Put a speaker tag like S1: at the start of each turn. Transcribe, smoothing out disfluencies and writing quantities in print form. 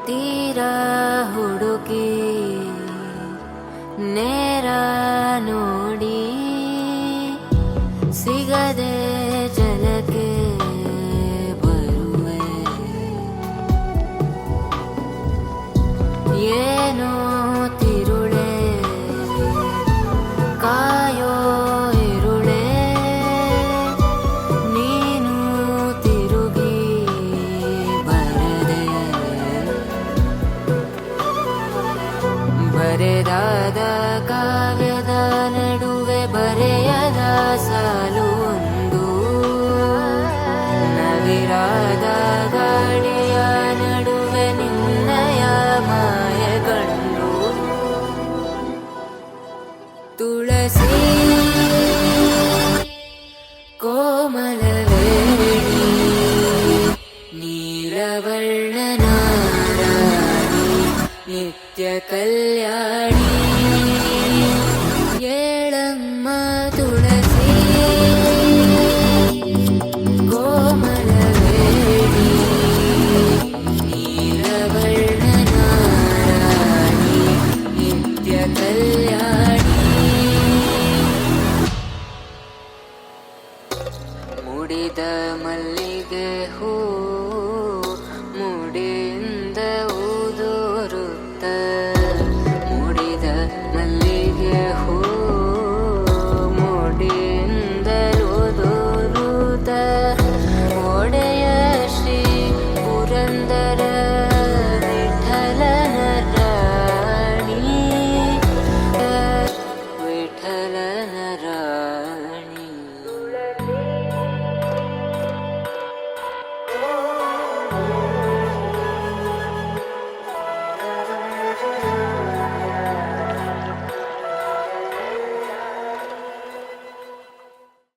S1: ತೀರ ಹುಡುಕಿ ನೇರ ನೋಡಿ ಸಿಗದೆ ಜಲಕ್ಕೆ ಬರುವೆ. ಏನೋ ತಿರುಳೆ ಕಾಯೋ ಇರುಳೆ ನೀನು ತಿರುಗಿ ಬರದೆ. ಬರೆದಾದ ಕಾವ್ಯದ ನಡುವೆ ಬರೆಯದ ಸಾಲು ಒಂದು, ನವಿರಾದ ಗಾಳಿಯ ನಡುವೆ ನಿನ್ನಯ ಮಾಯ ಕಂಡು. ತುಳಸಿ ಕೋಮಲವೇಣಿ ನೀಲವರ್ಣನಾರಾಣಿ ನಿತ್ಯ ಕಲ್ಯಾಣಿ.